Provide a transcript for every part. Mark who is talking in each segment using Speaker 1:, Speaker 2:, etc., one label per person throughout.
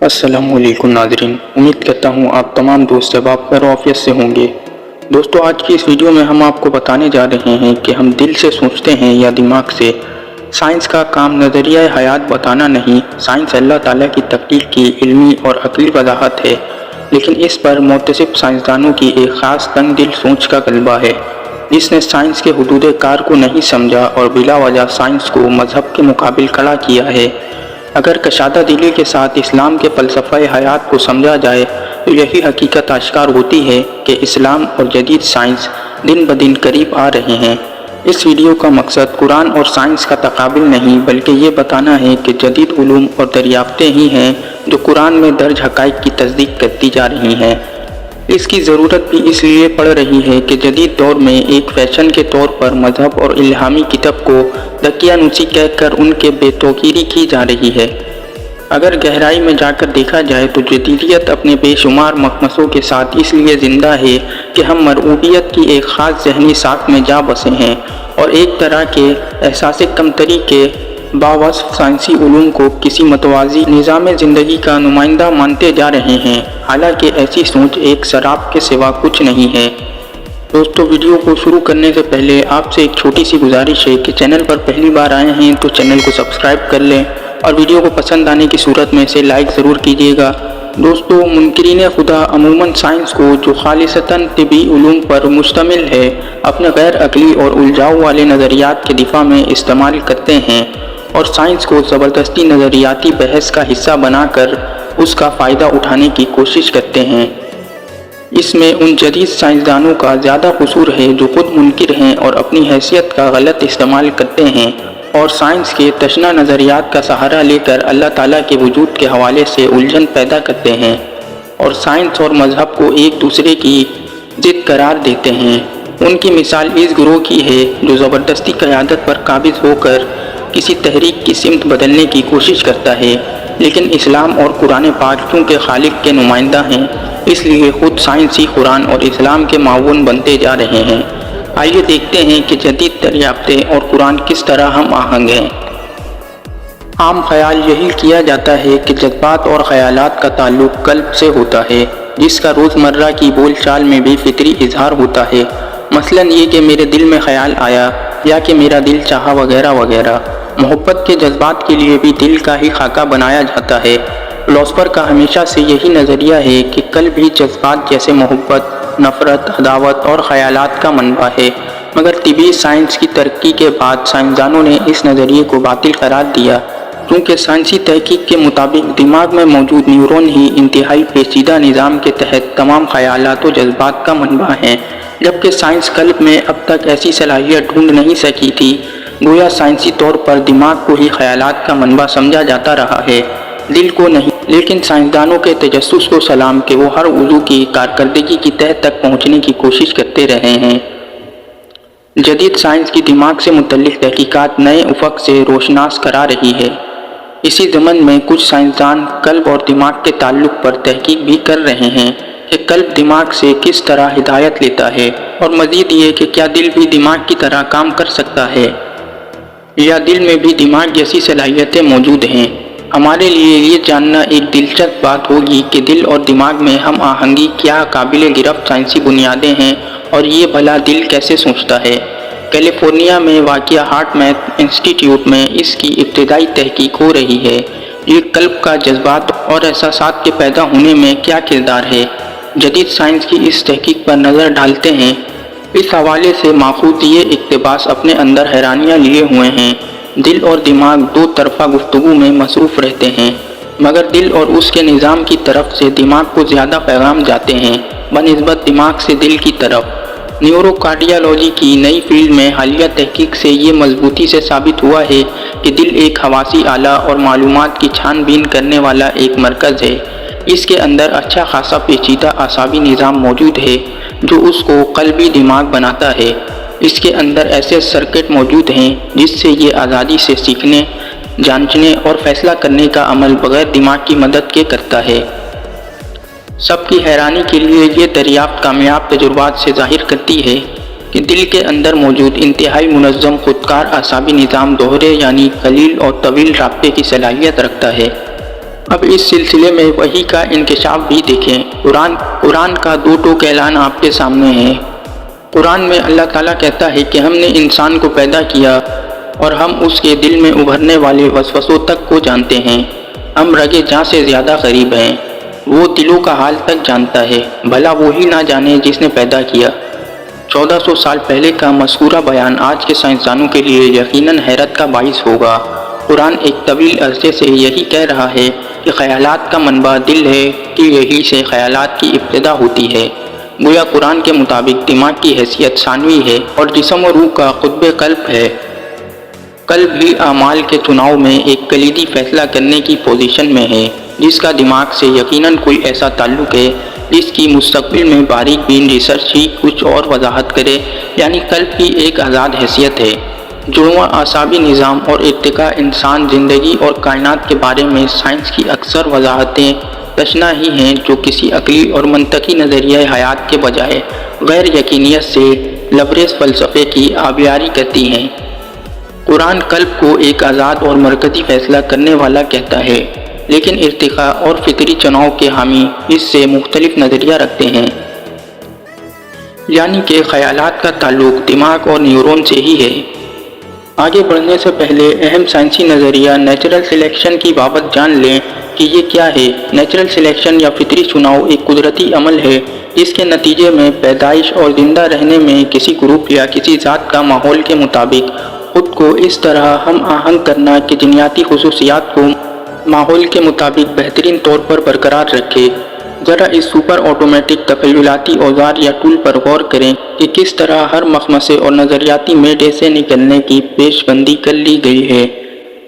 Speaker 1: अस्सलाम वालेकुम नाज़रीन, उम्मीद करता हूँ आप तमाम दोस्त अहबाब खैर आफियत से होंगे। दोस्तों, आज की इस वीडियो में हम आपको बताने जा रहे हैं कि हम दिल से सोचते हैं या दिमाग से। साइंस का काम नज़रिया हयात बताना नहीं, साइंस अल्लाह ताला की तख्लीक की इल्मी और अक़ली वजाहत है, लेकिन इस पर मुतसिब साइंसदानों की एक ख़ास तंग दिल सोच का गलबा है, जिसने साइंस के हुदूद कार को नहीं समझा और बिला वजह साइंस को मजहब के मुकाबिल खड़ा किया है। अगर कशादा दिली के साथ इस्लाम के फ़लसफ़ा हयात को समझा जाए तो यही हकीकत आश्कार होती है कि इस्लाम और जदीद साइंस दिन ब दिन करीब आ रहे हैं। इस वीडियो का मकसद कुरान और साइंस का तकाबिल नहीं, बल्कि ये बताना है कि जदीद उलूम और दरियाफ्तें ही हैं जो कुरान में दर्ज हक़ाइक़ की तस्दीक करती जा रही हैं। इसकी ज़रूरत भी इसलिए पड़ रही है कि जदीद दौर में एक फ़ैशन के तौर पर मज़हब और इल्हामी किताब को दकियानूसी कहकर उनके बेतौकीरी की जा रही है। अगर गहराई में जाकर देखा जाए तो जदीदियत अपने बेशुमार मखमसों के साथ इसलिए ज़िंदा है कि हम मरऊबियत की एक ख़ास ज़हनी साख में जा बसे हैं और एक तरह के एहसास कमतरी के बावस्फ़ साइंसी उलूम को किसी मतवाज़ी निज़ाम ज़िंदगी का नुमाइंदा मानते जा रहे हैं। हालांकि ऐसी सोच एक शराब के सिवा कुछ नहीं है। दोस्तों, वीडियो को शुरू करने से पहले आपसे एक छोटी सी गुजारिश है कि चैनल पर पहली बार आए हैं तो चैनल को सब्सक्राइब कर लें और वीडियो को पसंद आने की सूरत में इसे लाइक ज़रूर कीजिएगा। दोस्तों, मुनकिरीन खुदा अमूमन साइंस को, जो खालिसतन तिबी उलूम पर मुश्तमिल है, अपने गैर अक़ली और उलझाऊ वाले नज़रियात के दिफा में इस्तेमाल करते हैं और साइंस को ज़बरदस्ती नज़रियाती बहस का हिस्सा बनाकर उसका फ़ायदा उठाने की कोशिश करते हैं। इसमें उन जदीद साइंसदानों का ज़्यादा कसूर है जो खुद मुनकिर हैं और अपनी हैसियत का गलत इस्तेमाल करते हैं और साइंस के तशना नज़रियात का सहारा लेकर अल्लाह ताला के वजूद के हवाले से उलझन पैदा करते हैं और साइंस और मज़हब को एक दूसरे की ज़िद करार देते हैं। उनकी मिसाल इस गिरोह की है जो ज़बरदस्ती क़यादत पर काबिज़ होकर किसी तहरीक की सिमत बदलने की कोशिश करता है, लेकिन इस्लाम और कुरान पाक चूँकि खालिक के नुमाइंदा हैं, इसलिए ख़ुद साइंस ही कुरान और इस्लाम के मावन बनते जा रहे हैं। आइए देखते हैं कि जदीद दरियाफ्तें और कुरान किस तरह हम आहंग हैं। आम ख्याल यही किया जाता है कि जज्बात और ख़यालात का ताल्लुक़ कल्ब से होता है, जिसका रोज़मर्रा की बोल चाल में भी फितरी इजहार होता है। मसलन ये कि मेरे दिल में ख्याल आया या कि मेरा दिल चाहा वगैरह वगैरह। मोहब्बत के जज्बात के लिए भी दिल का ही खाका बनाया जाता है। फ़िलॉसफ़र का हमेशा से यही नज़रिया है कि कल्ब ही जज्बात जैसे मोहब्बत, नफ़रत, अदावत और ख़यालात का मनबा है, मगर तिबी साइंस की तरक्की के बाद साइंसदानों ने इस नज़रिए को बातिल करार दिया, क्योंकि साइंसी तहकीक के मुताबिक दिमाग में मौजूद न्यूरॉन ही इंतहाई पेचीदा निज़ाम के तहत तमाम ख़यालात और जज्बात का मनबा हैं, जबकि साइंस कल्ब में अब तक ऐसी सलाहियत ढूंढ नहीं सकी थी। गोया साइंसी तौर पर दिमाग को ही ख़यालात का मनबा समझा जाता रहा है, दिल को नहीं। लेकिन साइंसदानों के तजस्सुस को सलाम कि वो हर उज़ू की कारकर्दगी की तह तक पहुँचने की कोशिश करते रहे हैं। जदीद साइंस की दिमाग से मुतल्लिक़ तहकीकात नए उफ़क़ से रोशनास करा रही है। इसी ज़मन में कुछ साइंसदान कल्ब और दिमाग के ताल्लुक़ पर तहकीक भी कर रहे हैं कि कल्ब दिमाग से किस तरह हिदायत लेता है, और मज़ीद ये कि क्या दिल भी दिमाग की तरह काम कर सकता है या दिल में भी दिमाग जैसी सलाहियतें मौजूद हैं। हमारे लिए ये जानना एक दिलचस्प बात होगी कि दिल और दिमाग में हम आहंगी क्या काबिल गिरफ्त साइंसी बुनियादें हैं और ये भला दिल कैसे सोचता है। कैलिफोर्निया में वाक़िया हार्ट मैथ इंस्टीट्यूट में इसकी इब्तिदाई तहकीक हो रही है। ये कल्ब का जज्बात और एहसासात के पैदा होने में क्या किरदार है, जदीद साइंस की इस तहकीक पर नज़र डालते हैं। इस हवाले से माखूज़ ये इक़्तिबास अपने अंदर हैरानियाँ लिए हुए हैं। दिल और दिमाग दो तरफ़ा गुफ्तगू में मसरूफ़ रहते हैं, मगर दिल और उसके निज़ाम की तरफ से दिमाग को ज़्यादा पैगाम जाते हैं बनिस्बत दिमाग से दिल की तरफ। न्यूरोकार्डियोलॉजी की नई फील्ड में हालिया तहकीक से ये मजबूती से साबित हुआ है कि दिल एक हवासी आला और मालूमात की छानबीन करने वाला एक मरकज़ है। इसके अंदर अच्छा खासा पेचीदा आसाबी निज़ाम मौजूद है जो उसको क़ल्बी दिमाग बनाता है। इसके अंदर ऐसे सर्किट मौजूद हैं जिससे ये आज़ादी से सीखने, जांचने और फैसला करने का अमल बग़ैर दिमाग की मदद के करता है। सबकी हैरानी के लिए ये दरियाफ्त कामयाब तजुर्बात से ज़ाहिर करती है कि दिल के अंदर मौजूद इंतहाई मुनज़्ज़म खुदकार आसाबी निज़ाम दोहरे यानी कलील और तवील राब्ते की सलाहियत रखता है। اب اس سلسلے میں وحی کا انکشاف بھی دیکھیں۔ قرآن کا دو ٹوک اعلان آپ کے سامنے ہے۔ قرآن میں اللہ تعالیٰ کہتا ہے کہ ہم نے انسان کو پیدا کیا اور ہم اس کے دل میں ابھرنے والے وسوسوں تک کو جانتے ہیں۔ ہم رگے جاں سے زیادہ قریب ہیں۔ وہ دلوں کا حال تک جانتا ہے، بھلا وہی نہ جانے جس نے پیدا کیا۔ 1400 سال پہلے کا مذکورہ بیان آج کے سائنسدانوں کے لیے یقیناً حیرت کا باعث ہوگا۔ قرآن ایک طویل عرصے سے یہی کہہ رہا ہے کہ خیالات کا منبع دل ہے کہ یہی سے خیالات کی ابتدا ہوتی ہے۔ گویا قرآن کے مطابق دماغ کی حیثیت ثانوی ہے اور جسم و روح کا قطب قلب ہے۔ قلب ہی اعمال کے چناؤ میں ایک کلیدی فیصلہ کرنے کی پوزیشن میں ہے، جس کا دماغ سے یقیناً کوئی ایسا تعلق ہے جس کی مستقبل میں باریک بین ریسرچ ہی کچھ اور وضاحت کرے، یعنی قلب کی ایک آزاد حیثیت ہے۔ جڑواں اعصابی نظام اور ارتقاء انسان زندگی اور کائنات کے بارے میں سائنس کی اکثر وضاحتیں تشنہ ہی ہیں، جو کسی عقلی اور منطقی نظریہ حیات کے بجائے غیر یقینیت سے لبریز فلسفے کی آبیاری کرتی ہیں۔ قرآن قلب کو ایک آزاد اور مرکزی فیصلہ کرنے والا کہتا ہے، لیکن ارتقاء اور فطری چناؤ کے حامی اس سے مختلف نظریہ رکھتے ہیں، یعنی کہ خیالات کا تعلق دماغ اور نیورون سے ہی ہے۔ آگے بڑھنے سے پہلے اہم سائنسی نظریہ نیچرل سلیکشن کی بابت جان لیں کہ یہ کیا ہے۔ نیچرل سلیکشن یا فطری چناؤ ایک قدرتی عمل ہے جس کے نتیجے میں پیدائش اور زندہ رہنے میں کسی گروپ یا کسی ذات کا ماحول کے مطابق خود کو اس طرح ہم آہنگ کرنا کہ جنیاتی خصوصیات کو ماحول کے مطابق بہترین طور پر برقرار رکھے۔ ذرا اس سپر آٹومیٹک تخیلاتی اوزار یا ٹول پر غور کریں کہ کس طرح ہر مخمصے اور نظریاتی میڈے سے نکلنے کی پیش بندی کر لی گئی ہے۔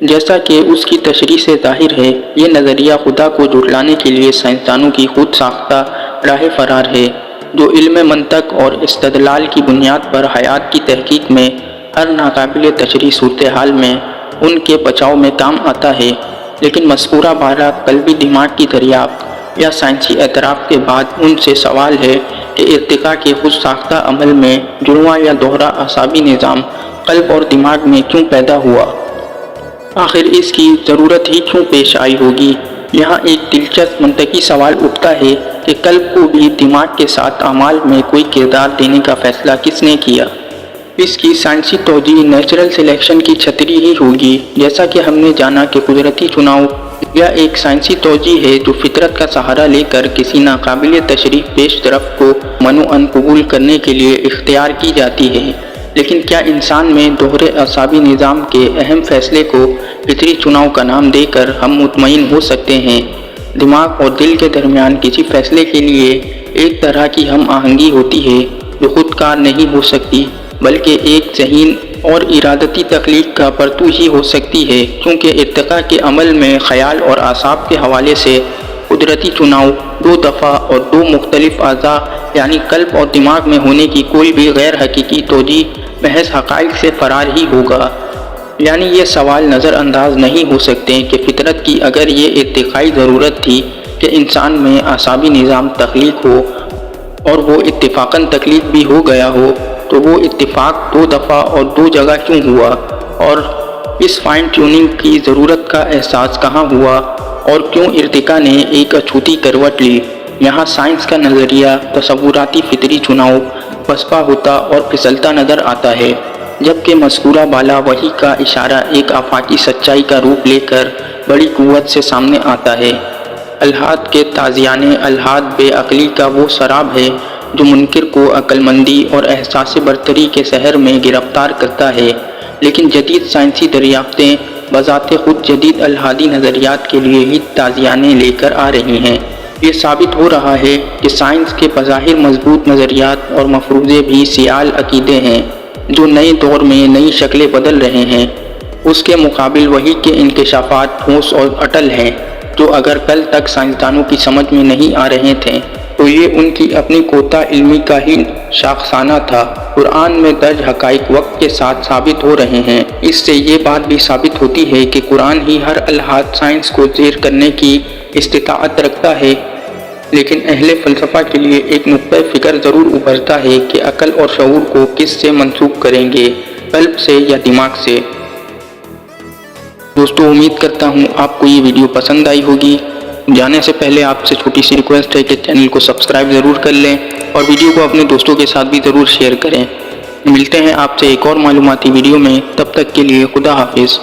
Speaker 1: جیسا کہ اس کی تشریح سے ظاہر ہے، یہ نظریہ خدا کو جھٹلانے کے لیے سائنسدانوں کی خود ساختہ راہ فرار ہے، جو علم منطق اور استدلال کی بنیاد پر حیات کی تحقیق میں ہر ناقابل تشریح صورتحال میں ان کے بچاؤ میں کام آتا ہے۔ لیکن مذکورہ بارہ قلبی دماغ کی دریافت یا سائنسی اعتراف کے بعد ان سے سوال ہے کہ ارتقاء کے خود ساختہ عمل میں جڑواں یا دوہرا اعصابی نظام قلب اور دماغ میں کیوں پیدا ہوا؟ آخر اس کی ضرورت ہی کیوں پیش آئی ہوگی؟ یہاں ایک دلچسپ منطقی سوال اٹھتا ہے کہ قلب کو بھی دماغ کے ساتھ اعمال میں کوئی کردار دینے کا فیصلہ کس نے کیا؟ اس کی سائنسی توجیہ نیچرل سلیکشن کی چھتری ہی ہوگی۔ جیسا کہ ہم نے جانا کہ قدرتی چناؤ یا ایک سائنسی توجیہ ہے جو فطرت کا سہارا لے کر کسی ناقابل تشریح پیش طرف کو منوعاً قبول کرنے کے لیے اختیار کی جاتی ہے۔ لیکن کیا انسان میں دوہرے اعصابی نظام کے اہم فیصلے کو فطری چناؤ کا نام دے کر ہم مطمئن ہو سکتے ہیں؟ دماغ اور دل کے درمیان کسی فیصلے کے لیے ایک طرح کی ہم آہنگی ہوتی ہے جو خود کار نہیں ہو سکتی، بلکہ ایک ذہین اور ارادتی تخلیق کا پرتو ہی ہو سکتی ہے، کیونکہ ارتقاء کے عمل میں خیال اور اعصاب کے حوالے سے قدرتی چناؤ دو دفعہ اور دو مختلف اعضاء یعنی قلب اور دماغ میں ہونے کی کوئی بھی غیر حقیقی توجیہ محض حقائق سے فرار ہی ہوگا۔ یعنی یہ سوال نظر انداز نہیں ہو سکتے کہ فطرت کی اگر یہ ارتقائی ضرورت تھی کہ انسان میں اعصابی نظام تخلیق ہو اور وہ اتفاقاً تخلیق بھی ہو گیا ہو، تو وہ اتفاق دو دفعہ اور دو جگہ کیوں ہوا، اور اس فائن ٹیوننگ کی ضرورت کا احساس کہاں ہوا، اور کیوں ارتقاء نے ایک اچھوتی کروٹ لی؟ یہاں سائنس کا نظریہ تصوراتی فطری چناؤ پسپا ہوتا اور پھسلتا نظر آتا ہے، جبکہ مذکورہ بالا وحی کا اشارہ ایک آفاقی سچائی کا روپ لے کر بڑی قوت سے سامنے آتا ہے۔ الحاد کے تازیانہ الحاد بے عقلی کا وہ سراب ہے جو منکر کو عقل مندی اور احساس برتری کے سحر میں گرفتار کرتا ہے، لیکن جدید سائنسی دریافتیں بذات خود جدید الحادی نظریات کے لیے ہی تازیانے لے کر آ رہی ہیں۔ یہ ثابت ہو رہا ہے کہ سائنس کے بظاہر مضبوط نظریات اور مفروضے بھی سیال عقیدے ہیں جو نئے دور میں نئی شکلیں بدل رہے ہیں۔ اس کے مقابل وحی کے انکشافات ٹھوس اور اٹل ہیں، جو اگر کل تک سائنسدانوں کی سمجھ میں نہیں آ رہے تھے تو یہ ان کی اپنی کوتا علمی کا ہی شاخسانہ تھا۔ قرآن میں درج حقائق وقت کے ساتھ ثابت ہو رہے ہیں۔ اس سے یہ بات بھی ثابت ہوتی ہے کہ قرآن ہی ہر الحاد سائنس کو زیر کرنے کی استطاعت رکھتا ہے، لیکن اہل فلسفہ کے لیے ایک نقطۂ فکر ضرور ابھرتا ہے کہ عقل اور شعور کو کس سے منسوب کریں گے، قلب سے یا دماغ سے؟ दोस्तों उम्मीद करता हूँ आपको ये वीडियो पसंद आई होगी। जाने से पहले आपसे छोटी सी रिक्वेस्ट है कि चैनल को सब्सक्राइब ज़रूर कर लें और वीडियो को अपने दोस्तों के साथ भी ज़रूर शेयर करें। मिलते हैं आपसे एक और मालूमाती वीडियो में, तब तक के लिए खुदा हाफिज़।